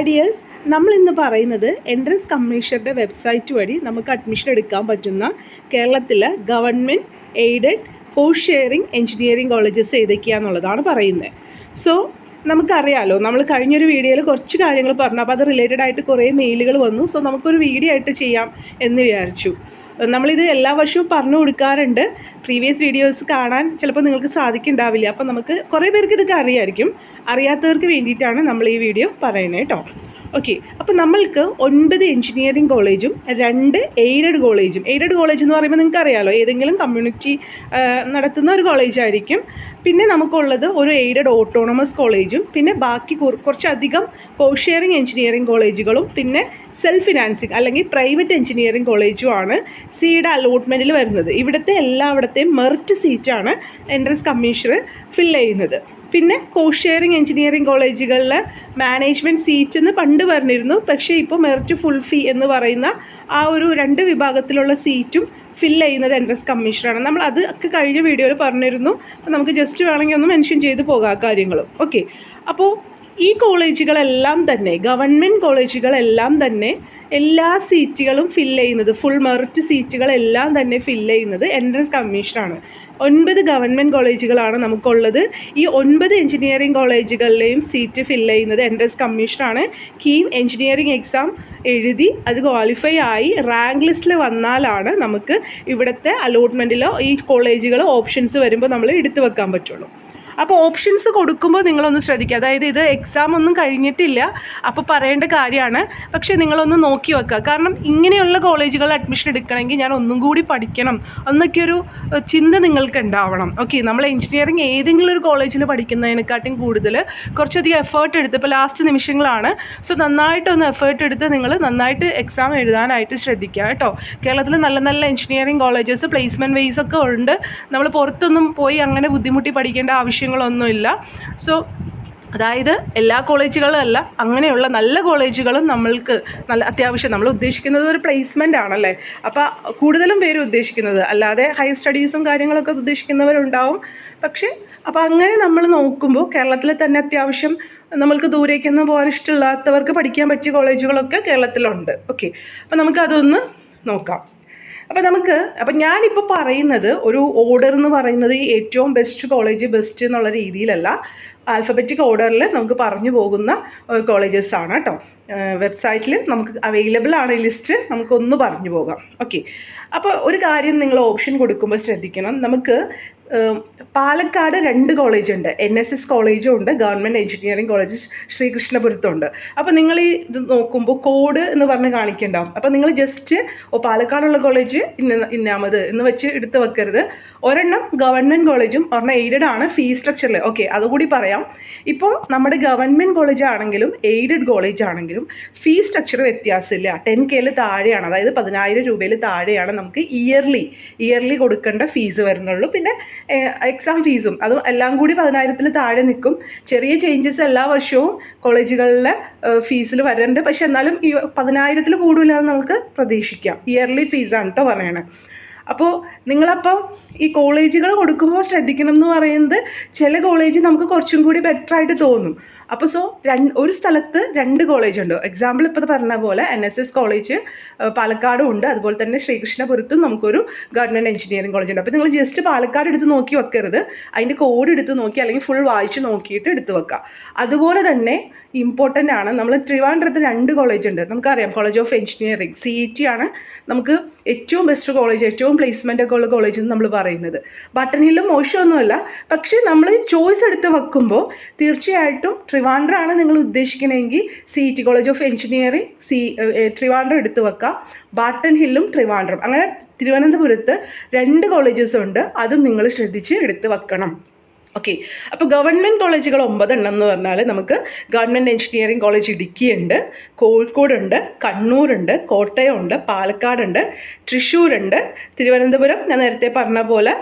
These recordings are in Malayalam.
ഐഡിയസ് നമ്മൾ ഇന്ന് പറയുന്നത് എൻട്രൻസ് കമ്മീഷന്റെ വെബ്സൈറ്റ് വഴി നമുക്ക് അഡ്മിഷൻ എടുക്കാൻ പറ്റുന്ന കേരളത്തിലെ ഗവൺമെൻറ് എയ്ഡഡ് കോഴ്സ് ഷെയറിംഗ് എഞ്ചിനീയറിംഗ് കോളേജസ് ഏതൊക്കെയാണെന്നുള്ളതാണ് പറയുന്നത്. സോ നമുക്കറിയാലോ, നമ്മൾ കഴിഞ്ഞൊരു വീഡിയോയിൽ കുറച്ച് കാര്യങ്ങൾ പറഞ്ഞു, അപ്പോൾ അത് റിലേറ്റഡ് ആയിട്ട് കുറേ മെയിലുകൾ വന്നു. സോ നമുക്കൊരു വീഡിയോ ആയിട്ട് ചെയ്യാം എന്ന് വിചാരിച്ചു. നമ്മളിത് എല്ലാ വർഷവും പറഞ്ഞു കൊടുക്കാറുണ്ട്. പ്രീവിയസ് വീഡിയോസ് കാണാൻ ചിലപ്പോൾ നിങ്ങൾക്ക് സാധിക്കുന്നുണ്ടാവില്ല. അപ്പോൾ നമുക്ക് കുറേ പേർക്ക് ഇതൊക്കെ അറിയായിരിക്കും. അറിയാത്തവർക്ക് വേണ്ടിയിട്ടാണ് നമ്മൾ ഈ വീഡിയോ പറയുന്നത് കേട്ടോ. ഓക്കെ, അപ്പോൾ നമ്മൾക്ക് 9 എഞ്ചിനീയറിംഗ് കോളേജും 2 എയ്ഡഡ് കോളേജ് എന്ന് പറയുമ്പോൾ നിങ്ങൾക്ക് അറിയാമല്ലോ, ഏതെങ്കിലും കമ്മ്യൂണിറ്റി നടത്തുന്ന ഒരു കോളേജായിരിക്കും. പിന്നെ നമുക്കുള്ളത് ഒരു എയ്ഡഡ് ഓട്ടോണമസ് കോളേജും പിന്നെ ബാക്കി കുറച്ചധികം കോഴ്സ് ഷെയറിംഗ് എഞ്ചിനീയറിംഗ് കോളേജുകളും പിന്നെ സെൽഫ് ഫിനാൻസിങ് അല്ലെങ്കിൽ പ്രൈവറ്റ് എഞ്ചിനീയറിംഗ് കോളേജുമാണ് സിയുടെ അലോട്ട്മെൻറ്റിൽ വരുന്നത്. എല്ലായിടത്തെയും മെറിറ്റ് സീറ്റാണ് എൻട്രൻസ് കമ്മീഷണർ ഫിൽ ചെയ്യുന്നത്. പിന്നെ കോഴ്സ് ഷെയറിംഗ് എഞ്ചിനീയറിംഗ് കോളേജുകളിൽ മാനേജ്മെൻറ്റ് സീറ്റ് എന്ന് പണ്ട് പറഞ്ഞിരുന്നു. പക്ഷേ ഇപ്പോൾ മെറിറ്റ് ഫുൾ ഫീ എന്ന് പറയുന്ന ആ ഒരു 2 വിഭാഗത്തിലുള്ള സീറ്റും ഫില്ല് ചെയ്യുന്നത് എൻട്രൻസ് കമ്മീഷനാണ്. നമ്മൾ അത് ഒക്കെ കഴിഞ്ഞ വീഡിയോയിൽ പറഞ്ഞിരുന്നു. അപ്പോൾ നമുക്ക് ജസ്റ്റ് വേണമെങ്കിൽ ഒന്ന് മെൻഷൻ ചെയ്ത് പോകാം കാര്യങ്ങളും. ഓക്കെ, അപ്പോൾ ഈ കോളേജുകളെല്ലാം തന്നെ ഗവൺമെൻറ് കോളേജുകളെല്ലാം തന്നെ എല്ലാ സീറ്റുകളും ഫില്ല് ചെയ്യുന്നത്, ഫുൾ മെറിറ്റ് സീറ്റുകളെല്ലാം തന്നെ ഫില്ല് ചെയ്യുന്നത് എൻട്രൻസ് കമ്മീഷനാണ്. 9 ഗവൺമെൻറ് കോളേജുകളാണ് നമുക്കുള്ളത്. ഈ 9 എഞ്ചിനീയറിംഗ് കോളേജുകളിലെയും സീറ്റ് ഫില്ല് ചെയ്യുന്നത് എൻട്രൻസ് കമ്മീഷനാണ്. കീം എഞ്ചിനീയറിംഗ് എക്സാം എഴുതി അത് ക്വാളിഫൈ ആയി റാങ്ക് ലിസ്റ്റിൽ വന്നാലാണ് നമുക്ക് ഇവിടുത്തെ അലോട്ട്മെൻറ്റിലോ ഈ കോളേജുകൾ ഓപ്ഷൻസ് വരുമ്പോൾ നമ്മൾ എടുത്തു വെക്കാൻ പറ്റുള്ളൂ. അപ്പോൾ ഓപ്ഷൻസ് കൊടുക്കുമ്പോൾ നിങ്ങളൊന്ന് ശ്രദ്ധിക്കുക. അതായത് ഇത് എക്സാം ഒന്നും കഴിഞ്ഞിട്ടില്ല, അപ്പോൾ പറയേണ്ട കാര്യമാണ്. പക്ഷേ നിങ്ങളൊന്ന് നോക്കി വെക്കുക. കാരണം ഇങ്ങനെയുള്ള കോളേജുകളിൽ അഡ്മിഷൻ എടുക്കണമെങ്കിൽ ഞാൻ ഒന്നും കൂടി പഠിക്കണം എന്നൊക്കെയൊരു ചിന്ത നിങ്ങൾക്ക് ഉണ്ടാവണം. ഓക്കെ, നമ്മൾ എഞ്ചിനീയറിംഗ് ഏതെങ്കിലും ഒരു കോളേജിൽ പഠിക്കുന്നതിനെക്കാട്ടും കൂടുതൽ കുറച്ചധികം എഫേർട്ട് എടുത്ത്, ഇപ്പോൾ ലാസ്റ്റ് നിമിഷങ്ങളാണ്. സോ നന്നായിട്ടൊന്ന് എഫേർട്ട് എടുത്ത് നിങ്ങൾ നന്നായിട്ട് എക്സാം എഴുതാനായിട്ട് ശ്രദ്ധിക്കുക കേട്ടോ. കേരളത്തിൽ നല്ല നല്ല എഞ്ചിനീയറിംഗ് കോളേജസ് പ്ലേസ്മെൻറ്റ് വൈസ് ഒക്കെ ഉണ്ട്. നമ്മൾ പുറത്തൊന്നും പോയി അങ്ങനെ ബുദ്ധിമുട്ടി പഠിക്കേണ്ട ആവശ്യങ്ങളൊന്നുമില്ല. സോ അതായത് എല്ലാ കോളേജുകളും അല്ല, അങ്ങനെയുള്ള നല്ല കോളേജുകളും നമ്മൾക്ക് നല്ല അത്യാവശ്യം നമ്മൾ ഉദ്ദേശിക്കുന്നത് ഒരു പ്ലേസ്മെൻ്റ് ആണല്ലേ. അപ്പോൾ കൂടുതലും പേര് ഉദ്ദേശിക്കുന്നത് അല്ലാതെ ഹയർ സ്റ്റഡീസും കാര്യങ്ങളൊക്കെ ഉദ്ദേശിക്കുന്നവരുണ്ടാവും. പക്ഷേ അപ്പോൾ അങ്ങനെ നമ്മൾ നോക്കുമ്പോൾ കേരളത്തിൽ തന്നെ അത്യാവശ്യം നമ്മൾക്ക് ദൂരേക്കൊന്നും പോകാൻ ഇഷ്ടമില്ലാത്തവർക്ക് പഠിക്കാൻ പറ്റിയ കോളേജുകളൊക്കെ കേരളത്തിലുണ്ട്. ഓക്കെ, അപ്പോൾ നമുക്കതൊന്ന് നോക്കാം. അപ്പോൾ ഞാനിപ്പോൾ പറയുന്നത് ഒരു ഓർഡർ എന്ന് പറയുന്നത് ഏറ്റവും ബെസ്റ്റ് കോളേജ് ബെസ്റ്റ് എന്നുള്ള രീതിയിലല്ല, ആൽഫബറ്റിക് ഓർഡറിൽ നമുക്ക് പറഞ്ഞു പോകുന്ന കോളേജസ് ആണ് കേട്ടോ. വെബ്സൈറ്റിൽ നമുക്ക് അവൈലബിൾ ആണ് ഈ ലിസ്റ്റ്, നമുക്കൊന്ന് പറഞ്ഞു പോകാം. ഓക്കെ, അപ്പോൾ ഒരു കാര്യം നിങ്ങൾ ഓപ്ഷൻ കൊടുക്കുമ്പോൾ ശ്രദ്ധിക്കണം. നമുക്ക് പാലക്കാട് 2 കോളേജുണ്ട്. NSS കോളേജും ഉണ്ട്, ഗവൺമെൻറ് എഞ്ചിനീയറിംഗ് കോളേജ് ശ്രീകൃഷ്ണപുരത്തുണ്ട്. അപ്പോൾ നിങ്ങൾ ഈ ഇത് നോക്കുമ്പോൾ കോഡ് എന്ന് പറഞ്ഞ് കാണിക്കുന്നുണ്ടാവും. അപ്പോൾ നിങ്ങൾ ജസ്റ്റ് പാലക്കാടുള്ള കോളേജ് ഇന്നാമത് എന്ന് വെച്ച് എടുത്ത് വെക്കരുത്. ഒരെണ്ണം ഗവൺമെൻറ് കോളേജും ഒരെണ്ണം എയ്ഡഡ് ആണ് ഫീ സ്ട്രക്ചറിൽ. ഓക്കെ, അതുകൂടി പറയാം. ഇപ്പോൾ നമ്മുടെ ഗവൺമെൻറ് കോളേജ് ആണെങ്കിലും എയ്ഡഡ് കോളേജ് ആണെങ്കിലും ഫീ സ്ട്രക്ചർ വ്യത്യാസമില്ല. 10K താഴെയാണ്, അതായത് 10,000 രൂപയിൽ താഴെയാണ് നമുക്ക് ഇയർലി കൊടുക്കേണ്ട ഫീസ് വരുന്നുള്ളൂ. പിന്നെ എക്സാം ഫീസും അതും എല്ലാം കൂടി 10,000 താഴെ നിൽക്കും. ചെറിയ ചേഞ്ചസ് എല്ലാ വർഷവും കോളേജുകളിലെ ഫീസിൽ വരുന്നുണ്ട്. പക്ഷെ എന്നാലും ഈ 10,000 കൂടുതലാണെന്ന് നമുക്ക് പ്രതീക്ഷിക്കാം. ഇയർലി ഫീസാണ് കേട്ടോ പറയണത്. അപ്പോൾ നിങ്ങളപ്പോൾ ഈ കോളേജുകൾ കൊടുക്കുമ്പോൾ ശ്രദ്ധിക്കണം എന്ന് പറയുന്നത്, ചില കോളേജ് നമുക്ക് കുറച്ചും കൂടി ബെറ്റർ ആയിട്ട് തോന്നും. അപ്പോൾ ഒരു സ്ഥലത്ത് 2 കോളേജ് ഉണ്ട്. എക്സാമ്പിൾ ഇപ്പോൾ പറഞ്ഞ പോലെ NSS കോളേജ് പാലക്കാടും ഉണ്ട്, അതുപോലെ തന്നെ ശ്രീകൃഷ്ണപുരത്തും നമുക്കൊരു ഗവൺമെൻറ് എഞ്ചിനീയറിംഗ് കോളേജ് ഉണ്ട്. അപ്പോൾ നിങ്ങൾ ജസ്റ്റ് പാലക്കാട് എടുത്ത് നോക്കി വെക്കരുത്, അതിൻ്റെ കോഡ് എടുത്ത് നോക്കി അല്ലെങ്കിൽ ഫുൾ വായിച്ച് നോക്കിയിട്ട് എടുത്ത് വെക്കുക. അതുപോലെ തന്നെ ഇമ്പോർട്ടൻ്റ് ആണ്, നമ്മൾ ട്രിവാൻഡ്രത്ത് 2 കോളേജ് ഉണ്ട്. നമുക്കറിയാം, കോളേജ് ഓഫ് എഞ്ചിനീയറിംഗ് CET ആണ് നമുക്ക് ഏറ്റവും ബെസ്റ്റ് കോളേജ്, ഏറ്റവും പ്ലേസ്മെൻ്റ് ഒക്കെ ഉള്ള കോളേജ് എന്ന് നമ്മൾ പറയുന്നത്. ബട്ടൺ ഹില്ലും മോശമൊന്നുമല്ല. പക്ഷേ നമ്മൾ ചോയ്സ് എടുത്ത് വെക്കുമ്പോൾ തീർച്ചയായിട്ടും ട്രിവാൻഡ്രമാണ് നിങ്ങൾ ഉദ്ദേശിക്കണമെങ്കിൽ CET college of engineering Trivandrum എടുത്ത് വെക്കാം. ബട്ടൺ ഹില്ലും ട്രിവാൻഡ്രം, അങ്ങനെ തിരുവനന്തപുരത്ത് 2 കോളേജസ് ഉണ്ട്. അതും നിങ്ങൾ ശ്രദ്ധിച്ച് എടുത്ത് വെക്കണം. ഓക്കെ, അപ്പോൾ ഗവൺമെൻറ് കോളേജുകൾ 9 എണ്ണം എന്ന് പറഞ്ഞാൽ നമുക്ക് ഗവൺമെൻറ് എഞ്ചിനീയറിംഗ് കോളേജ് ഇടുക്കിയുണ്ട്, കോഴിക്കോടുണ്ട്, കണ്ണൂരുണ്ട്, കോട്ടയമുണ്ട്, പാലക്കാടുണ്ട്, തൃശ്ശൂരുണ്ട്, തിരുവനന്തപുരം ഞാൻ നേരത്തെ പറഞ്ഞ പോലെ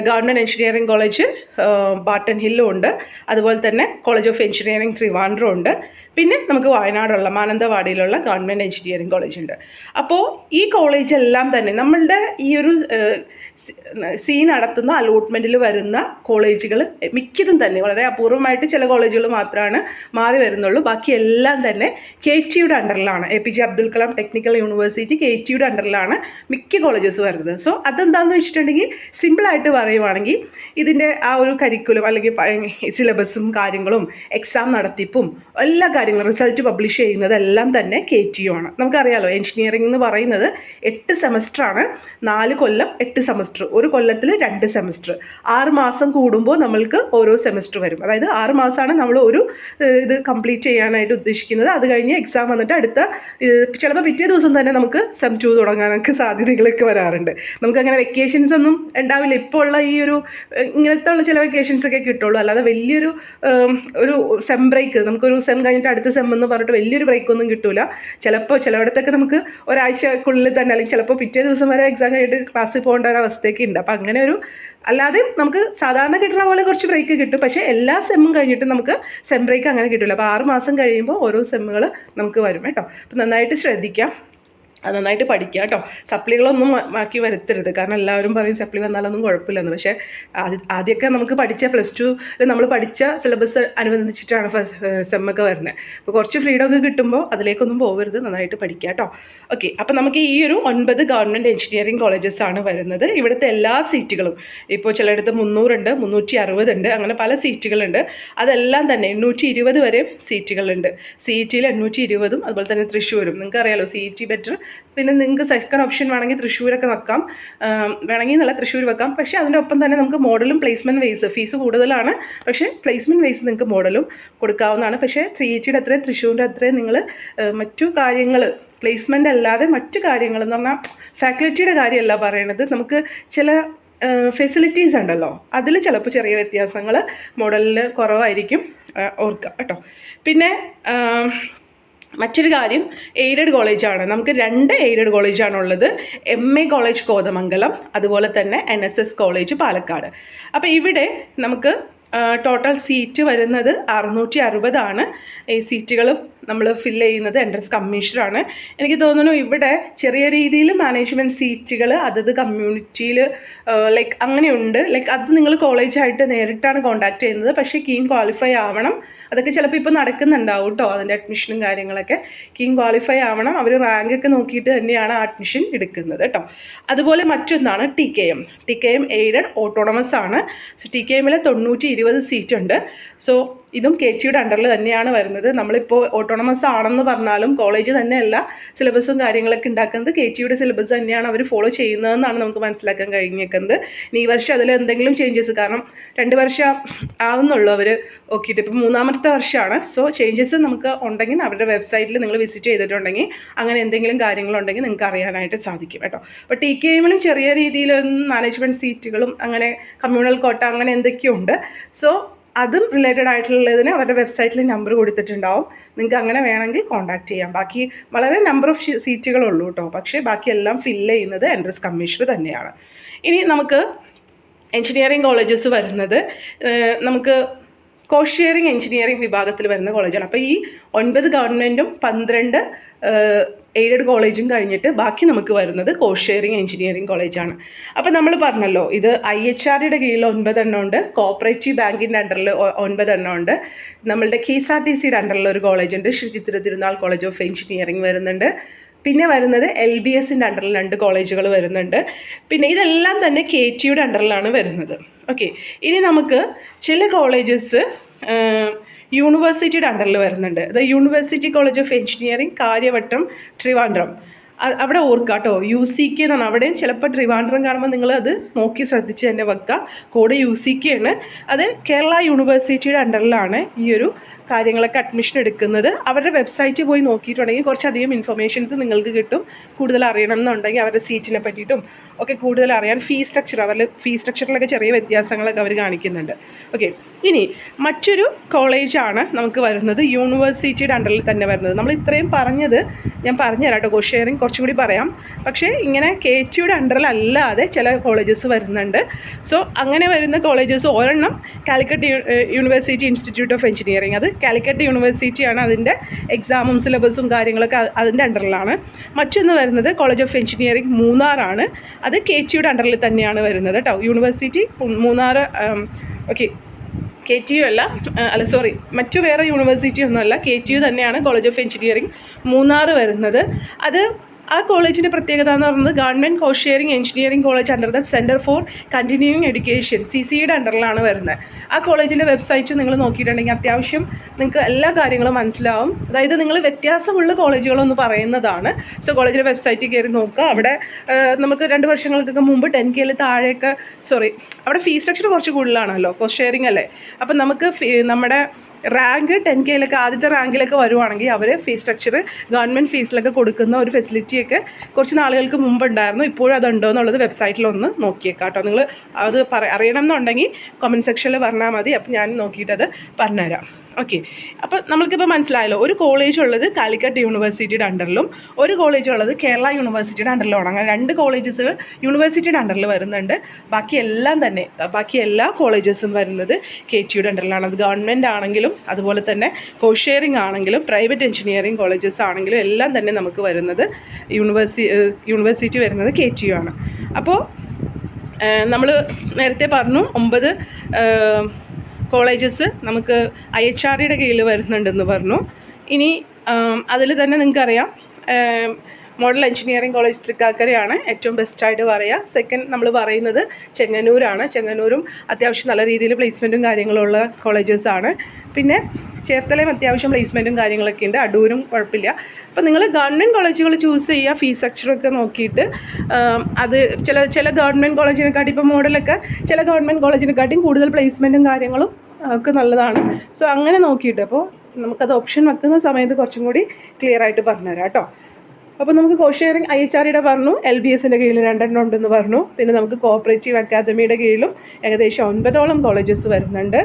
ഗവൺമെൻറ് എഞ്ചിനീയറിംഗ് കോളേജ് ബാട്ടൺ ഹില്ലും ഉണ്ട്, അതുപോലെ തന്നെ കോളേജ് ഓഫ് എഞ്ചിനീയറിംഗ് ട്രിവാൻഡ്രം ഉണ്ട്, പിന്നെ നമുക്ക് വയനാടുള്ള മാനന്തവാടിയിലുള്ള ഗവൺമെൻറ് എഞ്ചിനീയറിംഗ് കോളേജ് ഉണ്ട്. അപ്പോൾ ഈ കോളേജെല്ലാം തന്നെ നമ്മളുടെ ഈ ഒരു നടത്തുന്ന അലോട്ട്മെൻറ്റിൽ വരുന്ന കോളേജുകൾ മിക്കതും തന്നെ വളരെ അപൂർവമായിട്ട് ചില കോളേജുകൾ മാത്രമാണ് മാറി വരുന്നുള്ളൂ. ബാക്കി എല്ലാം തന്നെ KTUയുടെ അണ്ടറിലാണ്. APJ Abdul Kalam technical university KTUയുടെ അണ്ടറിലാണ് മിക്ക കോളേജസ് വരുന്നത്. സോ അതെന്താണെന്ന് വെച്ചിട്ടുണ്ടെങ്കിൽ സിമ്പിളായിട്ട് പറയുവാണെങ്കിൽ ഇതിൻ്റെ ആ ഒരു കരിക്കുലം അല്ലെങ്കിൽ സിലബസും കാര്യങ്ങളും എക്സാം നടത്തിപ്പും എല്ലാ കാര്യങ്ങളും റിസൾട്ട് പബ്ലിഷ് ചെയ്യുന്നതെല്ലാം തന്നെ KTU ആണ്. നമുക്കറിയാലോ എഞ്ചിനീയറിംഗ് എന്ന് പറയുന്നത് 8 സെമസ്റ്ററാണ്. 4 കൊല്ലം 8 സെമസ്റ്റർ, ഒരു കൊല്ലത്തിൽ 2 സെമസ്റ്റർ, 6 മാസം കൂടുമ്പോൾ നമ്മൾക്ക് ഓരോ സെമസ്റ്റർ വരും. അതായത് 6 മാസമാണ് നമ്മൾ ഒരു ഇത് കംപ്ലീറ്റ് ചെയ്യാനായിട്ട് ഉദ്ദേശിക്കുന്നത്. അത് കഴിഞ്ഞ് എക്സാം വന്നിട്ട് അടുത്ത ചിലപ്പോൾ പിറ്റേ ദിവസം തന്നെ നമുക്ക് സെം 2 തുടങ്ങാനൊക്കെ സാധ്യതകളൊക്കെ വരാറുണ്ട്. നമുക്കങ്ങനെ വെക്കേഷൻസ് ഒന്നും ഉണ്ടാവില്ല. ഇപ്പോൾ ഉള്ള ഈ ഒരു ഇങ്ങനത്തെ ഉള്ള ചില വെക്കേഷൻസ് ഒക്കെ കിട്ടുള്ളൂ. അല്ലാതെ വലിയൊരു ഒരു സെം ബ്രേക്ക്, നമുക്കൊരു സെം കഴിഞ്ഞിട്ട് അടുത്ത സെം എന്ന് പറഞ്ഞിട്ട് വലിയൊരു ബ്രേക്കൊന്നും കിട്ടില്ല. ചിലപ്പോൾ ചിലയിടത്തൊക്കെ നമുക്ക് ഒരാഴ്ചക്കുള്ളിൽ തന്നെ അല്ലെങ്കിൽ ചിലപ്പോൾ പിറ്റേ ദിവസം വരെ എക്സാം കഴിഞ്ഞിട്ട് ക്ലാസ്സിൽ പോകേണ്ട ഒരു അവസ്ഥയൊക്കെ ഉണ്ട്. അപ്പോൾ അങ്ങനെ ഒരു അല്ലാതെ നമുക്ക് സാധാരണ കിട്ടുന്ന പോലെ കുറച്ച് ബ്രേക്ക് കിട്ടും. പക്ഷേ എല്ലാ സെമ്മും കഴിഞ്ഞിട്ട് നമുക്ക് സെം ബ്രേക്ക് അങ്ങനെ കിട്ടില്ല. അപ്പോൾ 6 മാസം കഴിയുമ്പോൾ ഓരോ സെമ്മുകൾ നമുക്ക് വരും കേട്ടോ. അപ്പോൾ നന്നായിട്ട് ശ്രദ്ധിക്കാം, അത് നന്നായിട്ട് പഠിക്കുക കേട്ടോ. സപ്ലികളൊന്നും മാറ്റി വരുത്തരുത്. കാരണം എല്ലാവരും പറയും സപ്ലി വന്നാലൊന്നും കുഴപ്പമില്ലെന്ന്. പക്ഷേ ആദ്യമൊക്കെ നമുക്ക് പഠിച്ച +2 നമ്മൾ പഠിച്ച സിലബസ് അനുബന്ധിച്ചിട്ടാണ് സെമ്മൊക്കെ വരുന്നത്. അപ്പോൾ കുറച്ച് ഫ്രീഡമൊക്കെ കിട്ടുമ്പോൾ അതിലേക്കൊന്നും പോകരുത്, നന്നായിട്ട് പഠിക്കുക കേട്ടോ. ഓക്കെ, അപ്പോൾ നമുക്ക് ഈ ഒരു 9 ഗവൺമെൻറ് എഞ്ചിനീയറിംഗ് കോളേജസ് ആണ് വരുന്നത്. ഇവിടുത്തെ എല്ലാ സീറ്റുകളും ഇപ്പോൾ ചിലയിടത്ത് 300 ഉണ്ട്, 360 ഉണ്ട്, അങ്ങനെ പല സീറ്റുകളുണ്ട്. അതെല്ലാം തന്നെ 820 വരെ സീറ്റുകളുണ്ട്. CETയിൽ 820ഉം അതുപോലെ തന്നെ തൃശ്ശൂരും. നിങ്ങൾക്ക് അറിയാലോ CET ബെറ്റർ. പിന്നെ നിങ്ങൾക്ക് സെക്കൻഡ് ഓപ്ഷൻ വേണമെങ്കിൽ തൃശ്ശൂരൊക്കെ വെക്കാം, വേണമെങ്കിൽ നല്ല തൃശ്ശൂർ വെക്കാം. പക്ഷേ അതിൻ്റെ ഒപ്പം തന്നെ നമുക്ക് മോഡലും പ്ലേസ്മെൻറ്റ് വൈസ് ഫീസ് കൂടുതലാണ്, പക്ഷേ പ്ലേസ്മെൻറ്റ് വൈസ് നിങ്ങൾക്ക് മോഡലും കൊടുക്കാവുന്നതാണ്. പക്ഷേ CETയുടെ അത്രയും തൃശ്ശൂരിൻ്റെ അത്രയും നിങ്ങൾ മറ്റു കാര്യങ്ങൾ പ്ലേസ്മെൻ്റ് അല്ലാതെ മറ്റു കാര്യങ്ങൾ എന്ന് പറഞ്ഞാൽ ഫാക്കൽറ്റിയുടെ കാര്യമല്ല പറയണത്, നമുക്ക് ചില ഫെസിലിറ്റീസ് ഉണ്ടല്ലോ, അതിൽ ചിലപ്പോൾ ചെറിയ വ്യത്യാസങ്ങൾ മോഡലിന് കുറവായിരിക്കും, ഓർക്കുക കേട്ടോ. പിന്നെ മറ്റൊരു കാര്യം, എയ്ഡഡ് കോളേജാണ്. നമുക്ക് 2 എയ്ഡഡ് കോളേജാണുള്ളത്. MA കോളേജ് കോതമംഗലം, അതുപോലെ തന്നെ NSS കോളേജ് പാലക്കാട്. അപ്പോൾ ഇവിടെ നമുക്ക് ടോട്ടൽ സീറ്റ് വരുന്നത് 660 ആണ്. ഈ സീറ്റുകളും നമ്മൾ ഫില്ല് ചെയ്യുന്നത് എൻട്രൻസ് കമ്മീഷനാണ്. എനിക്ക് തോന്നുന്നു ഇവിടെ ചെറിയ രീതിയിൽ മാനേജ്മെൻറ്റ് സീറ്റുകൾ അതത് കമ്മ്യൂണിറ്റിയിൽ ലൈക്ക് അങ്ങനെയുണ്ട്. ലൈക്ക് അത് നിങ്ങൾ കോളേജായിട്ട് നേരിട്ടാണ് കോൺടാക്ട് ചെയ്യുന്നത്. പക്ഷേ കീം ക്വാളിഫൈ ആവണം. അതൊക്കെ ചിലപ്പോൾ ഇപ്പോൾ നടക്കുന്നുണ്ടാവും കേട്ടോ, അതിൻ്റെ അഡ്മിഷനും കാര്യങ്ങളൊക്കെ. കീം ക്വാളിഫൈ ആവണം. അവർ റാങ്കൊക്കെ നോക്കിയിട്ട് തന്നെയാണ് അഡ്മിഷൻ എടുക്കുന്നത് കേട്ടോ. അതുപോലെ മറ്റൊന്നാണ് TKM എയ്ഡഡ് ഓട്ടോണമസ് ആണ്. സോ TKMൽ 920 സീറ്റുണ്ട്. സോ ഇതും KTUയുടെ അണ്ടറിൽ തന്നെയാണ് വരുന്നത്. നമ്മളിപ്പോൾ ഓട്ടോണമസ് ആണെന്ന് പറഞ്ഞാലും കോളേജ് തന്നെയല്ല സിലബസും കാര്യങ്ങളൊക്കെ ഉണ്ടാക്കുന്നത് KTUയുടെ സിലബസ് തന്നെയാണ് അവർ ഫോളോ ചെയ്യുന്നതെന്നാണ് നമുക്ക് മനസ്സിലാക്കാൻ കഴിഞ്ഞേക്കുന്നത്. ഇനി ഈ വർഷം അതിൽ എന്തെങ്കിലും ചേഞ്ചസ്, കാരണം 2 വർഷം ആവുന്നുള്ളൂ അവർ നോക്കിയിട്ട്, ഇപ്പോൾ 3ാമത്തെ വർഷമാണ്. സോ ചേഞ്ചസ് നമുക്ക് ഉണ്ടെങ്കിൽ അവരുടെ വെബ്സൈറ്റിൽ നിങ്ങൾ വിസിറ്റ് ചെയ്തിട്ടുണ്ടെങ്കിൽ അങ്ങനെ എന്തെങ്കിലും കാര്യങ്ങളുണ്ടെങ്കിൽ നിങ്ങൾക്ക് അറിയാനായിട്ട് സാധിക്കും കേട്ടോ. അപ്പോൾ TKMലും ചെറിയ രീതിയിൽ മാനേജ്മെൻറ്റ് സീറ്റുകളും അങ്ങനെ കമ്മ്യൂണൽ കോട്ട അങ്ങനെ എന്തൊക്കെയുണ്ട്. സോ അതും റിലേറ്റഡ് ആയിട്ടുള്ളതിന് അവരുടെ വെബ്സൈറ്റിൽ നമ്പർ കൊടുത്തിട്ടുണ്ടാവും. നിങ്ങൾക്ക് അങ്ങനെ വേണമെങ്കിൽ കോൺടാക്ട് ചെയ്യാം. ബാക്കി വളരെ നമ്പർ ഓഫ് സീറ്റുകളുള്ളൂ കേട്ടോ. പക്ഷേ ബാക്കിയെല്ലാം ഫില്ല് ചെയ്യുന്നത് എൻട്രൻസ് കമ്മീഷണർ തന്നെയാണ്. ഇനി നമുക്ക് എഞ്ചിനീയറിംഗ് കോളേജസ് വരുന്നത് നമുക്ക് കോസ്റ്റ് ഷെയറിംഗ് എഞ്ചിനീയറിംഗ് വിഭാഗത്തിൽ വരുന്ന കോളേജാണ്. അപ്പോൾ ഈ 9 ഗവൺമെൻറ്റും 12 എയ്ഡഡ് കോളേജും കഴിഞ്ഞിട്ട് ബാക്കി നമുക്ക് വരുന്നത് കോസ്റ്റ് ഷെയറിംഗ് എഞ്ചിനീയറിംഗ് കോളേജാണ്. അപ്പോൾ നമ്മൾ പറഞ്ഞല്ലോ, ഇത് IHRDയുടെ കീഴിൽ 9 എണ്ണം ഉണ്ട്, കോപ്പറേറ്റീവ് ബാങ്കിൻ്റെ അണ്ടറിൽ 9 എണ്ണം ഉണ്ട്, നമ്മളുടെ KSRTCയുടെ അണ്ടറിൽ ഒരു കോളേജ് ഉണ്ട്, Shri Chithira Thirunal college of engineering വരുന്നുണ്ട്. പിന്നെ വരുന്നത് LBSൻ്റെ അണ്ടറിൽ 2 കോളേജുകൾ വരുന്നുണ്ട്. പിന്നെ ഇതെല്ലാം തന്നെ KTUയുടെ അണ്ടറിലാണ് വരുന്നത്. ഓക്കെ, ഇനി നമുക്ക് ചില കോളേജസ് യൂണിവേഴ്സിറ്റിയുടെ അണ്ടറിൽ വരുന്നുണ്ട്. അത് university college of engineering Kariavattom Trivandrum. അവിടെ ഓർക്കുക കേട്ടോ, UCK എന്നാണ്. അവിടെയും ചിലപ്പോൾ ട്രിവാൻഡ്രം കാണുമ്പോൾ നിങ്ങളത് നോക്കി ശ്രദ്ധിച്ച് തന്നെ വെക്കുക. കോഡ് UCK ആണ്. അത് കേരള യൂണിവേഴ്സിറ്റിയുടെ അണ്ടറിലാണ് ഈ ഒരു കാര്യങ്ങളൊക്കെ അഡ്മിഷൻ എടുക്കുന്നത്. അവരുടെ വെബ്സൈറ്റിൽ പോയി നോക്കിയിട്ടുണ്ടെങ്കിൽ കുറച്ചധികം ഇൻഫർമേഷൻസ് നിങ്ങൾക്ക് കിട്ടും. കൂടുതൽ അറിയണം എന്നുണ്ടെങ്കിൽ അവരുടെ സീറ്റിനെ പറ്റിയിട്ടും ഒക്കെ കൂടുതൽ അറിയാൻ അവരുടെ ഫീസ് സ്ട്രക്ചറിലൊക്കെ ചെറിയ വ്യത്യാസങ്ങളൊക്കെ അവർ കാണിക്കുന്നുണ്ട്. ഓക്കെ, ഇനി മറ്റൊരു കോളേജാണ് നമുക്ക് വരുന്നത് യൂണിവേഴ്സിറ്റിയുടെ അണ്ടറിൽ തന്നെ വരുന്നത്. നമ്മൾ ഇത്രയും പറഞ്ഞത് ഞാൻ പറഞ്ഞുതരാം കേട്ടോ, കോസ്റ്റ് ഷെയറിംഗ് കുറച്ചും കൂടി പറയാം. പക്ഷേ ഇങ്ങനെ KTUയുടെ അണ്ടറിലല്ലാതെ ചില കോളേജസ് വരുന്നുണ്ട്. സോ അങ്ങനെ വരുന്ന കോളേജസ് ഒരെണ്ണം Calicut university institute of engineering, അത് കാലിക്കറ്റ് യൂണിവേഴ്സിറ്റിയാണ്, അതിൻ്റെ എക്സാമും സിലബസും കാര്യങ്ങളൊക്കെ അതിൻ്റെ അണ്ടറിലാണ്. മറ്റൊന്ന് വരുന്നത് കോളേജ് ഓഫ് എഞ്ചിനീയറിംഗ് മൂന്നാറാണ്, അത് KTUയുടെ അണ്ടറിൽ തന്നെയാണ് വരുന്നത് കേട്ടോ. യൂണിവേഴ്സിറ്റി മൂന്നാർ, ഓക്കെ, KTU അല്ല സോറി, മറ്റു വേറെ യൂണിവേഴ്സിറ്റി ഒന്നുമല്ല, KTU തന്നെയാണ് കോളേജ് ഓഫ് എഞ്ചിനീയറിംഗ് മൂന്നാർ വരുന്നത്. അത് ആ കോളേജിൻ്റെ പ്രത്യേകത എന്ന് പറയുന്നത് government cost sharing engineering college under the centre for continuing education CCയുടെ അണ്ടറിലാണ് വരുന്നത്. ആ കോളേജിൻ്റെ വെബ്സൈറ്റ് നിങ്ങൾ നോക്കിയിട്ടുണ്ടെങ്കിൽ അത്യാവശ്യം നിങ്ങൾക്ക് എല്ലാ കാര്യങ്ങളും മനസ്സിലാവും. അതായത് നിങ്ങൾ വ്യത്യാസമുള്ള കോളേജുകളെന്ന് പറയുന്നതാണ്. സോ കോളേജിൻ്റെ വെബ്സൈറ്റിൽ കയറി നോക്കുക. അവിടെ നമുക്ക് 2 വർഷങ്ങൾക്കൊക്കെ മുമ്പ് 10K താഴെയൊക്കെ അവിടെ ഫീസ് സ്ട്രക്ചർ കുറച്ച് കൂടുതലാണല്ലോ, കോസ്റ്റ് ഷെയറിംഗ് അല്ലേ. അപ്പം നമുക്ക് നമ്മുടെ റാങ്ക് 10K ആദ്യത്തെ റാങ്കിലൊക്കെ വരുവാണെങ്കിൽ അവർ ഫീസ് സ്ട്രക്ചർ ഗവൺമെൻറ് ഫീസിലൊക്കെ കൊടുക്കുന്ന ഒരു ഫെസിലിറ്റിയൊക്കെ കുറച്ച് നാളുകൾക്ക് മുമ്പ് ഉണ്ടായിരുന്നു. ഇപ്പോഴും അതുണ്ടോ എന്നുള്ളത് വെബ്സൈറ്റിലൊന്ന് നോക്കിയേക്കാം കേട്ടോ. നിങ്ങൾ അത് അറിയണം എന്നുണ്ടെങ്കിൽ കമൻറ്റ് സെക്ഷനിൽ പറഞ്ഞാൽ മതി. അപ്പോൾ ഞാൻ നോക്കിയിട്ടത് പറഞ്ഞുതരാം. ഓക്കെ, അപ്പോൾ നമ്മൾക്കിപ്പോൾ മനസ്സിലായല്ലോ, ഒരു കോളേജ് ഉള്ളത് കാലിക്കറ്റ് യൂണിവേഴ്സിറ്റിയുടെ അണ്ടറിലും ഒരു കോളേജ് ഉള്ളത് കേരള യൂണിവേഴ്സിറ്റിയുടെ അണ്ടറിലുമാണ്. അങ്ങനെ 2 കോളേജസുകൾ യൂണിവേഴ്സിറ്റിയുടെ അണ്ടറിൽ വരുന്നുണ്ട്. ബാക്കി എല്ലാ കോളേജസും വരുന്നത് KTUയുടെ അണ്ടറിലാണ്. അത് ഗവൺമെൻറ് ആണെങ്കിലും അതുപോലെ തന്നെ കോസ്റ്റ് ഷെയറിംഗ് ആണെങ്കിലും പ്രൈവറ്റ് എഞ്ചിനീയറിംഗ് കോളേജസ് ആണെങ്കിലും എല്ലാം തന്നെ നമുക്ക് വരുന്നത് യൂണിവേഴ്സിറ്റി വരുന്നത് KTU ആണ്. അപ്പോൾ നമ്മൾ നേരത്തെ പറഞ്ഞു 9 കോളേജസ് നമുക്ക് IHRDയുടെ കീഴിൽ വരുന്നുണ്ടെന്ന് പറഞ്ഞു. ഇനി അതിൽ തന്നെ നിങ്ങൾക്കറിയാം, മോഡൽ എഞ്ചിനീയറിംഗ് കോളേജ് തൃക്കാക്കരയാണ് ഏറ്റവും ബെസ്റ്റായിട്ട് പറയുക. സെക്കൻഡ് നമ്മൾ പറയുന്നത് ചെങ്ങന്നൂരാണ്. ചെങ്ങന്നൂരും അത്യാവശ്യം നല്ല രീതിയിൽ പ്ലേസ്മെൻറ്റും കാര്യങ്ങളുള്ള കോളേജസാണ്. പിന്നെ ചേർത്തലയും അത്യാവശ്യം പ്ലേസ്മെൻറ്റും കാര്യങ്ങളൊക്കെ ഉണ്ട്. അടൂരും കുഴപ്പമില്ല. അപ്പോൾ നിങ്ങൾ ഗവൺമെൻറ് കോളേജുകൾ ചൂസ് ചെയ്യുക, ഫീസ് സ്ട്രക്ചറൊക്കെ നോക്കിയിട്ട്. അത് ചില ഗവൺമെൻറ് കോളേജിനെക്കാട്ടി ഇപ്പോൾ മോഡലൊക്കെ ചില ഗവൺമെൻറ് കോളേജിനെക്കാട്ടിയും കൂടുതൽ പ്ലേസ്മെൻറ്റും കാര്യങ്ങളും ഒക്കെ നല്ലതാണ്. സോ അങ്ങനെ നോക്കിയിട്ട് അപ്പോൾ നമുക്കത് ഓപ്ഷൻ വെക്കുന്ന സമയത്ത് കുറച്ചും കൂടി ക്ലിയർ ആയിട്ട് പറഞ്ഞുതരാം കേട്ടോ. അപ്പോൾ നമുക്ക് കോസ്റ്റ് ഷെയറിംഗ് IHRDയുടെ പറഞ്ഞു, LBSൻ്റെ കീഴിൽ 2 ഉണ്ടെന്ന് പറഞ്ഞു. പിന്നെ നമുക്ക് കോഓപ്പറേറ്റീവ് അക്കാദമിയുടെ കീഴിലും ഏകദേശം 9ഓളം കോളേജസ് വരുന്നുണ്ട്.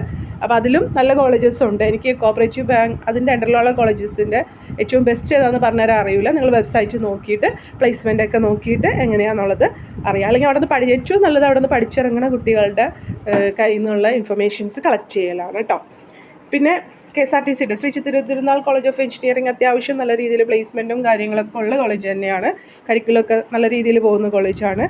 അപ്പോൾ അതിലും നല്ല കോളേജസ് ഉണ്ട്. എനിക്ക് കോഓപ്പറേറ്റീവ് ബാങ്ക് അതിൻ്റെ അണ്ടറിലുള്ള കോളേജസിൻ്റെ ഏറ്റവും ബെസ്റ്റ് ഏതാണെന്ന് പറഞ്ഞുതരാൻ അറിയില്ല. നിങ്ങൾ വെബ്സൈറ്റ് നോക്കിയിട്ട് പ്ലേസ്മെൻ്റ് ഒക്കെ നോക്കിയിട്ട് എങ്ങനെയാണെന്നുള്ളത് അറിയാം. അല്ലെങ്കിൽ അവിടെ നിന്ന് ഏറ്റവും നല്ലത് അവിടെ നിന്ന് പഠിച്ചിറങ്ങുന്ന കുട്ടികളുടെ കയ്യിൽ നിന്നുള്ള ഇൻഫർമേഷൻസ് കളക്ട് ചെയ്യലാണ് കേട്ടോ. പിന്നെ KSRTCയുടെ Shri Chithira Thirunal college of engineering അത്യാവശ്യം നല്ല രീതിയിൽ പ്ലേസ്മെൻറ്റും കാര്യങ്ങളൊക്കെ ഉള്ള കോളേജ് തന്നെയാണ്. കരിക്കുലമൊക്കെ നല്ല രീതിയിൽ പോകുന്ന കോളേജാണ്.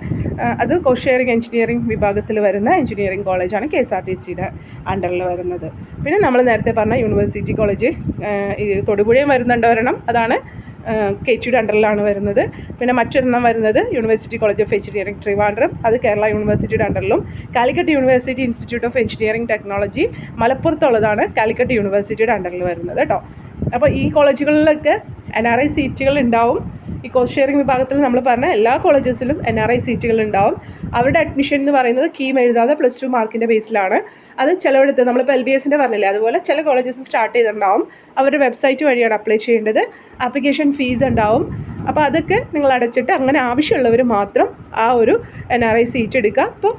അത് കോസ്റ്റ് ഷെയറിംഗ് എഞ്ചിനീയറിംഗ് വിഭാഗത്തിൽ വരുന്ന എഞ്ചിനീയറിംഗ് കോളേജാണ് KSRTCയുടെ അണ്ടറിൽ വരുന്നത്. പിന്നെ നമ്മൾ നേരത്തെ പറഞ്ഞ യൂണിവേഴ്സിറ്റി കോളേജ് തൊടുപുഴയും വരുന്നുണ്ട് ഒരെണ്ണം, അതാണ് KTUയുടെ അണ്ടറിലാണ് വരുന്നത്. പിന്നെ മറ്റൊരെണ്ണം വരുന്നത് university college of engineering Trivandrum, അത് കേരള യൂണിവേഴ്സിറ്റിയുടെ അണ്ടറിലും. Calicut university institute of engineering technology മലപ്പുറത്തുള്ളതാണ് കാലിക്കറ്റ് യൂണിവേഴ്സിറ്റിയുടെ അണ്ടറിൽ വരുന്നത് കേട്ടോ. അപ്പോൾ ഈ കോളേജുകളിലൊക്കെ NRI സീറ്റുകൾ ഉണ്ടാവും. ഈ കോസ്റ്റ് ഷെയറിംഗ് വിഭാഗത്തിൽ നമ്മൾ പറഞ്ഞ എല്ലാ കോളേജസിലും NRI സീറ്റുകൾ ഉണ്ടാവും. അവരുടെ അഡ്മിഷൻ എന്ന് പറയുന്നത് കീം എഴുതാതെ +2 മാർക്കിൻ്റെ ബേസിലാണ്. അത് ചിലവിടത്ത് നമ്മളിപ്പോൾ LBSൻ്റെ പറഞ്ഞില്ലേ, അതുപോലെ ചില കോളേജസ് സ്റ്റാർട്ട് ചെയ്തിട്ടുണ്ടാവും. അവരുടെ വെബ്സൈറ്റ് വഴിയാണ് അപ്ലൈ ചെയ്യേണ്ടത്. ആപ്ലിക്കേഷൻ ഫീസ് ഉണ്ടാവും. അപ്പോൾ അതൊക്കെ നിങ്ങൾ അടച്ചിട്ട് അങ്ങനെ ആവശ്യമുള്ളവർ മാത്രം ആ ഒരു NRI സീറ്റ് എടുക്കുക. അപ്പോൾ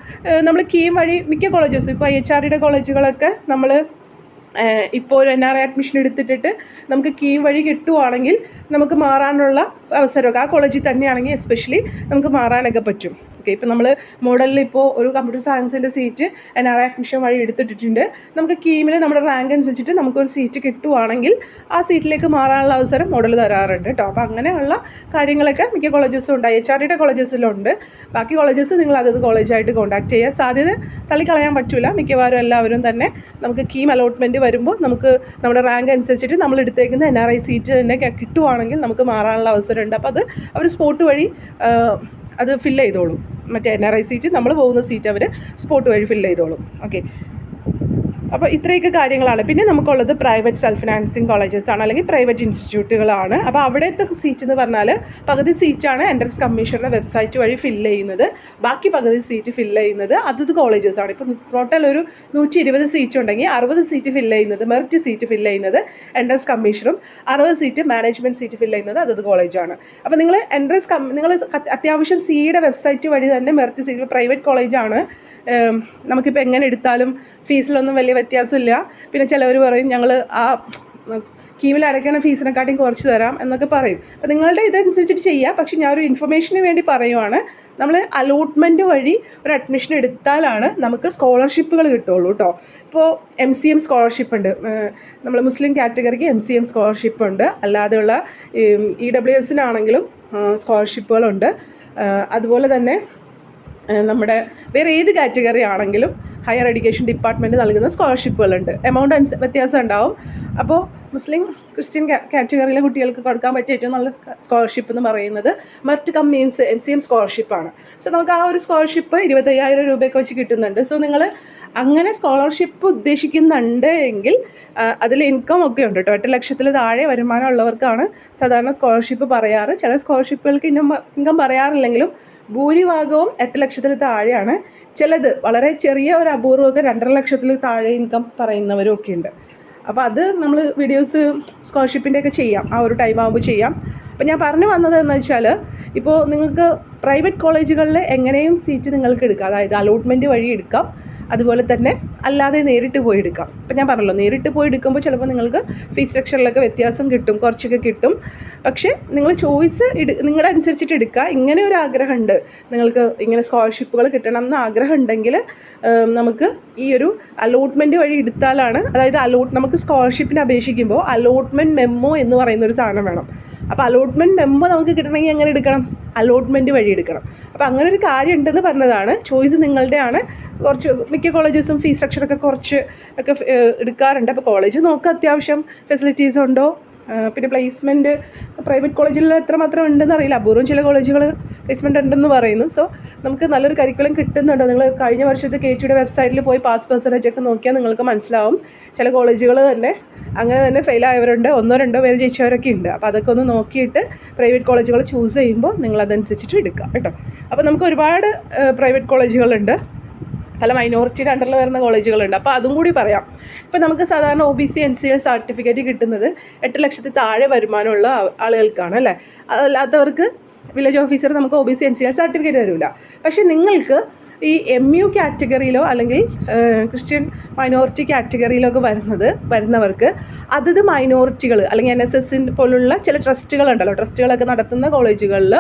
നമ്മൾ കീം വഴി മിക്ക കോളേജസും ഇപ്പോൾ IHRDയുടെ കോളേജുകളൊക്കെ നമ്മൾ ഇപ്പോൾ ഒരു NRI അഡ്മിഷൻ എടുത്തിട്ട് നമുക്ക് കീം വഴി കിട്ടുവാണെങ്കിൽ നമുക്ക് മാറാനുള്ള അവസരമൊക്കെ ആ കോളേജിൽ തന്നെയാണെങ്കിൽ എസ്പെഷ്യലി നമുക്ക് മാറാനൊക്കെ പറ്റും. ഓക്കെ, ഇപ്പോൾ നമ്മൾ മോഡലിൽ ഇപ്പോൾ ഒരു കമ്പ്യൂട്ടർ സയൻസിൻ്റെ സീറ്റ് NRI അഡ്മിഷൻ വഴി എടുത്തിട്ടുണ്ട്. നമുക്ക് കീമിൽ നമ്മുടെ റാങ്ക് അനുസരിച്ചിട്ട് നമുക്കൊരു സീറ്റ് കിട്ടുവാണെങ്കിൽ ആ സീറ്റിലേക്ക് മാറാനുള്ള അവസരം മോഡൽ തരാറുണ്ട് കേട്ടോ. അപ്പോൾ അങ്ങനെയുള്ള കാര്യങ്ങളൊക്കെ മിക്ക കോളേജസും ഉണ്ട്. IHRDയുടെ കോളേജസിലുണ്ട്. ബാക്കി കോളേജസ് നിങ്ങൾ അതത് കോളേജായിട്ട് കോൺടാക്ട് ചെയ്യുക. സാധ്യത തള്ളിക്കളയാൻ പറ്റില്ല. മിക്കവാറും എല്ലാവരും തന്നെ നമുക്ക് കീം അലോട്ട്മെൻറ്റ് വരുമ്പോൾ നമുക്ക് നമ്മുടെ റാങ്ക് അനുസരിച്ചിട്ട് നമ്മൾ എടുത്തേക്കുന്ന NRI സീറ്റ് തന്നെ കിട്ടുവാണെങ്കിൽ നമുക്ക് മാറാനുള്ള അവസരമുണ്ട്. അപ്പോൾ അത് അവർ സ്പോട്ട് വഴി അത് ഫില്ല് ചെയ്തോളും. മറ്റേ NRI സീറ്റ് നമ്മൾ പോകുന്ന സീറ്റ് അവർ സ്പോട്ട് വഴി ഫില്ല് ചെയ്തോളും. ഓക്കെ, അപ്പോൾ ഇത്രയൊക്കെ കാര്യങ്ങളാണ്. പിന്നെ നമുക്കുള്ളത് പ്രൈവറ്റ് സെൽഫ് ഫിനാൻസിങ് കോളേജസ് ആണ്, അല്ലെങ്കിൽ പ്രൈവറ്റ് ഇൻസ്റ്റിറ്റ്യൂട്ടുകളാണ്. അപ്പോൾ അവിടുത്തെ സീറ്റ് എന്ന് പറഞ്ഞാൽ പകുതി സീറ്റാണ് എൻട്രൻസ് കമ്മീഷണറുടെ വെബ്സൈറ്റ് വഴി ഫില്ല് ചെയ്യുന്നത്. ബാക്കി പകുതി സീറ്റ് ഫില്ല് ചെയ്യുന്നത് അതത് കോളേജസ് ആണ്. ഇപ്പോൾ ടോട്ടൽ ഒരു 120 സീറ്റ് ഉണ്ടെങ്കിൽ 60 സീറ്റ് ഫില്ല് ചെയ്യുന്നത്, മെറിറ്റ് സീറ്റ് ഫില്ല് ചെയ്യുന്നത് എൻട്രൻസ് കമ്മീഷണറും 60 സീറ്റ് മാനേജ്മെൻറ്റ് സീറ്റ് ഫില്ല് ചെയ്യുന്നത് അതത് കോളേജാണ്. അപ്പോൾ നിങ്ങൾ നിങ്ങൾ അത്യാവശ്യം സിയുടെ വെബ്സൈറ്റ് വഴി തന്നെ മെറിറ്റ് സീറ്റ്, പ്രൈവറ്റ് കോളേജാണ്, നമുക്കിപ്പോൾ എങ്ങനെ എടുത്താലും ഫീസിലൊന്നും വലിയ വ്യത്യാസമില്ല. പിന്നെ ചിലവർ പറയും ഞങ്ങൾ ആ കീമിൽ അടയ്ക്കുന്ന ഫീസിനെക്കാട്ടിയും കുറച്ച് തരാം എന്നൊക്കെ പറയും. അപ്പോൾ നിങ്ങളുടെ ഇതനുസരിച്ചിട്ട് ചെയ്യാം. പക്ഷേ ഞാനൊരു ഇൻഫർമേഷന് വേണ്ടി പറയുവാണ്, നമ്മൾ അലോട്ട്മെൻറ്റ് വഴി ഒരു അഡ്മിഷൻ എടുത്താലാണ് നമുക്ക് സ്കോളർഷിപ്പുകൾ കിട്ടുള്ളൂ കേട്ടോ. ഇപ്പോൾ MCM സ്കോളർഷിപ്പ് ഉണ്ട്, നമ്മൾ മുസ്ലിം കാറ്റഗറിക്ക് MCM സ്കോളർഷിപ്പ് ഉണ്ട്. അല്ലാതെയുള്ള EWSനാണെങ്കിലും സ്കോളർഷിപ്പുകളുണ്ട്. അതുപോലെ തന്നെ നമ്മുടെ വേറെ ഏത് കാറ്റഗറി ആണെങ്കിലും ഹയർ എഡ്യൂക്കേഷൻ ഡിപ്പാർട്ട്മെൻറ്റ് നൽകുന്ന സ്കോളർഷിപ്പുകളുണ്ട്. എമൗണ്ട് വ്യത്യാസം ഉണ്ടാവും. അപ്പോൾ മുസ്ലിം ക്രിസ്ത്യൻ കാറ്റഗറിയിലെ കുട്ടികൾക്ക് കൊടുക്കാൻ പറ്റിയ ഏറ്റവും നല്ല സ്കോളർഷിപ്പ് എന്ന് പറയുന്നത് മെറിറ്റ് കം മീൻസ് MCM സ്കോളർഷിപ്പാണ്. സോ നമുക്ക് ആ ഒരു സ്കോളർഷിപ്പ് 25,000 രൂപയൊക്കെ വെച്ച് കിട്ടുന്നുണ്ട്. സോ നിങ്ങൾ അങ്ങനെ സ്കോളർഷിപ്പ് ഉദ്ദേശിക്കുന്നുണ്ട് എങ്കിൽ അതിൽ ഇൻകം ഒക്കെ ഉണ്ട് കേട്ടോ. 8 ലക്ഷത്തിൽ താഴെ വരുമാനം ഉള്ളവർക്കാണ് സാധാരണ സ്കോളർഷിപ്പ് പറയാറ്. ചില സ്കോളർഷിപ്പുകൾക്ക് ഇൻകം പറയാറില്ലെങ്കിലും ഭൂരിഭാഗവും 8 ലക്ഷത്തിൽ താഴെയാണ്. ചിലത് വളരെ ചെറിയ ഒരു അപൂർവമൊക്കെ 2.5 ലക്ഷത്തിൽ താഴെ ഇൻകം പറയുന്നവരും ഒക്കെ ഉണ്ട്. അപ്പോൾ അത് നമ്മൾ വീഡിയോസ് സ്കോളർഷിപ്പിൻ്റെയൊക്കെ ചെയ്യാം, ആ ഒരു ടൈം ആകുമ്പോൾ ചെയ്യാം. അപ്പോൾ ഞാൻ പറഞ്ഞു വന്നത് എന്ന് വെച്ചാൽ, ഇപ്പോൾ നിങ്ങൾക്ക് പ്രൈവറ്റ് കോളേജുകളിൽ എങ്ങനെയും സീറ്റ് നിങ്ങൾക്ക് എടുക്കാം. അതായത് അലോട്ട്മെൻറ്റ് വഴി എടുക്കാം, അതുപോലെ തന്നെ അല്ലാതെ നേരിട്ട് പോയി എടുക്കാം. ഇപ്പം ഞാൻ പറഞ്ഞല്ലോ, നേരിട്ട് പോയി എടുക്കുമ്പോൾ ചിലപ്പോൾ നിങ്ങൾക്ക് ഫീസ് സ്ട്രക്ചറിലൊക്കെ വ്യത്യാസം കിട്ടും, കുറച്ചൊക്കെ കിട്ടും. പക്ഷേ നിങ്ങൾ ചോയ്സ് നിങ്ങളുടെ അനുസരിച്ചിട്ട് എടുക്കുക. ഇങ്ങനെ ഒരു ആഗ്രഹമുണ്ട്, നിങ്ങൾക്ക് ഇങ്ങനെ സ്കോളർഷിപ്പുകൾ കിട്ടണം എന്ന് ആഗ്രഹം ഉണ്ടെങ്കിൽ നമുക്ക് ഈ ഒരു അലോട്ട്മെൻറ്റ് വഴി എടുത്താലാണ്, അതായത് നമുക്ക് സ്കോളർഷിപ്പിന് അപേക്ഷിക്കുമ്പോൾ അലോട്ട്മെൻറ്റ് മെമ്മോ എന്ന് പറയുന്നൊരു സാധനം വേണം. അപ്പോൾ അലോട്ട്മെൻറ്റ് മെമ്മോ നമുക്ക് കിട്ടണമെങ്കിൽ എങ്ങനെ എടുക്കണം? അലോട്ട്മെൻറ്റ് വഴി എടുക്കണം. അപ്പോൾ അങ്ങനെ ഒരു കാര്യം ഉണ്ടെന്ന് പറഞ്ഞതാണ്. ചോയ്സ് നിങ്ങളുടെയാണ്. കുറച്ച് മിക്ക കോളേജസും ഫീസ് സ്ട്രക്ചറൊക്കെ കുറച്ച് ഒക്കെ എടുക്കാറുണ്ട്. അപ്പോൾ കോളേജ് നോക്കുക, അത്യാവശ്യം ഫെസിലിറ്റീസ് ഉണ്ടോ, പിന്നെ പ്ലേസ്മെൻറ്റ് പ്രൈവറ്റ് കോളേജിൽ എത്രമാത്രം ഉണ്ടെന്ന് അറിയില്ല. അപൂർവം ചില കോളേജുകൾ പ്ലേസ്മെൻറ്റ് ഉണ്ടെന്ന് പറയുന്നു. സോ നമുക്ക് നല്ലൊരു കരിക്കുലം കിട്ടുന്നുണ്ടോ? നിങ്ങൾ കഴിഞ്ഞ വർഷത്തെ KTUയുടെ വെബ്സൈറ്റിൽ പോയി പാസ് പെർസെൻറ്റേജ് ഒക്കെ നോക്കിയാൽ നിങ്ങൾക്ക് മനസ്സിലാവും. ചില കോളേജുകൾ തന്നെ അങ്ങനെ തന്നെ ഫെയിലായവരുണ്ട്, 1-2 പേര് ജയിച്ചവരൊക്കെ ഉണ്ട്. അപ്പോൾ അതൊക്കെ ഒന്ന് നോക്കിയിട്ട് പ്രൈവറ്റ് കോളേജുകൾ ചൂസ് ചെയ്യുമ്പോൾ നിങ്ങളതനുസരിച്ചിട്ട് എടുക്കുക കേട്ടോ. അപ്പോൾ നമുക്ക് ഒരുപാട് പ്രൈവറ്റ് കോളേജുകളുണ്ട്, പല മൈനോറിറ്റിയുടെ അണ്ടറിൽ വരുന്ന കോളേജുകളുണ്ട്. അപ്പോൾ അതും കൂടി പറയാം. ഇപ്പോൾ നമുക്ക് സാധാരണ OBC NCL സർട്ടിഫിക്കറ്റ് കിട്ടുന്നത് 8 ലക്ഷത്തിൽ താഴെ വരുമാനമുള്ള ആളുകൾക്കാണ് അല്ലേ. അതല്ലാത്തവർക്ക് വില്ലേജ് ഓഫീസർ നമുക്ക് OBC NCL സർട്ടിഫിക്കറ്റ് തരില്ല. പക്ഷേ നിങ്ങൾക്ക് ഈ MU കാറ്റഗറിയിലോ അല്ലെങ്കിൽ ക്രിസ്ത്യൻ മൈനോറിറ്റി കാറ്റഗറിയിലോ ഒക്കെ വരുന്നവർക്ക് അതത് മൈനോറിറ്റികൾ അല്ലെങ്കിൽ NSS പോലുള്ള ചില ട്രസ്റ്റുകളുണ്ടല്ലോ, ട്രസ്റ്റുകളൊക്കെ നടത്തുന്ന കോളേജുകളിൽ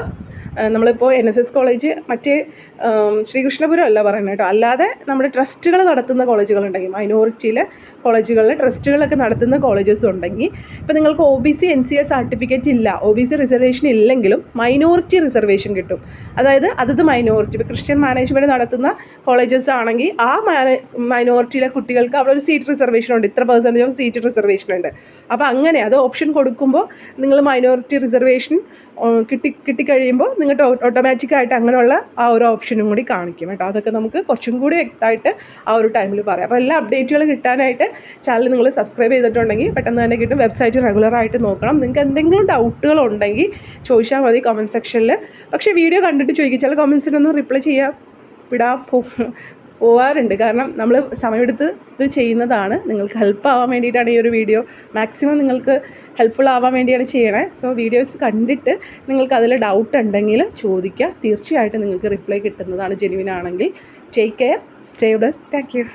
നമ്മളിപ്പോൾ NSS കോളേജ് മറ്റേ ശ്രീകൃഷ്ണപുരം അല്ല പറയുന്നത് കേട്ടോ, അല്ലാതെ നമ്മുടെ ട്രസ്റ്റുകൾ നടത്തുന്ന കോളേജുകളുണ്ടെങ്കിൽ, മൈനോറിറ്റിയിലെ കോളേജുകളിൽ ട്രസ്റ്റുകളൊക്കെ നടത്തുന്ന കോളേജസ് ഉണ്ടെങ്കിൽ, ഇപ്പോൾ നിങ്ങൾക്ക് OBC NCL സർട്ടിഫിക്കറ്റ് ഇല്ല, OBC റിസർവേഷൻ ഇല്ലെങ്കിലും മൈനോറിറ്റി റിസർവേഷൻ കിട്ടും. അതായത് അതത് മൈനോറിറ്റി, ഇപ്പോൾ ക്രിസ്ത്യൻ മാനേജ്മെൻറ്റ് നടത്തുന്ന കോളേജസ് ആണെങ്കിൽ ആ മൈനോറിറ്റിയിലെ കുട്ടികൾക്ക് അവിടെ ഒരു സീറ്റ് റിസർവേഷൻ ഉണ്ട്, ഇത്ര % ഓഫ് സീറ്റ് റിസർവേഷൻ ഉണ്ട്. അപ്പോൾ അങ്ങനെ അത് ഓപ്ഷൻ കൊടുക്കുമ്പോൾ നിങ്ങൾ മൈനോറിറ്റി റിസർവേഷൻ കിട്ടിക്കഴിയുമ്പോൾ നിങ്ങൾക്ക് ഓട്ടോമാറ്റിക്കായിട്ട് അങ്ങനെയുള്ള ആ ഒരു ഓപ്ഷനും കൂടി കാണിക്കും കേട്ടോ. അതൊക്കെ നമുക്ക് കുറച്ചും കൂടി വ്യക്തമായിട്ട് ആ ഒരു ടൈമിൽ പറയാം. അപ്പോൾ എല്ലാ അപ്ഡേറ്റുകളും കിട്ടാനായിട്ട് ചാനൽ നിങ്ങൾ സബ്സ്ക്രൈബ് ചെയ്തിട്ടുണ്ടെങ്കിൽ പെട്ടെന്ന് തന്നെ കിട്ടും. വെബ്സൈറ്റ് റെഗുലറായിട്ട് നോക്കണം. നിങ്ങൾക്ക് എന്തെങ്കിലും ഡൗട്ടുകളുണ്ടെങ്കിൽ ചോദിച്ചാൽ മതി കമൻറ്റ് സെക്ഷനിൽ. പക്ഷേ വീഡിയോ കണ്ടിട്ട് ചോദിക്കും, ചില കമൻസിനൊന്നും റിപ്ലൈ പോവാറുണ്ട്. കാരണം നമ്മൾ സമയമെടുത്ത് ഇത് ചെയ്യുന്നതാണ്, നിങ്ങൾക്ക് ഹെൽപ്പ് ആവാൻ വേണ്ടിയിട്ടാണ് ഈ ഒരു വീഡിയോ. മാക്സിമം നിങ്ങൾക്ക് ഹെൽപ്ഫുൾ ആവാൻ വേണ്ടിയാണ് ചെയ്യണേ. സോ വീഡിയോസ് കണ്ടിട്ട് നിങ്ങൾക്ക് അതിൽ ഡൗട്ട് ഉണ്ടെങ്കിൽ ചോദിക്കുക, തീർച്ചയായിട്ടും നിങ്ങൾക്ക് റിപ്ലൈ കിട്ടുന്നതാണ് ജെന്യുവിൻ ആണെങ്കിൽ. Take care, stay blessed. Thank you.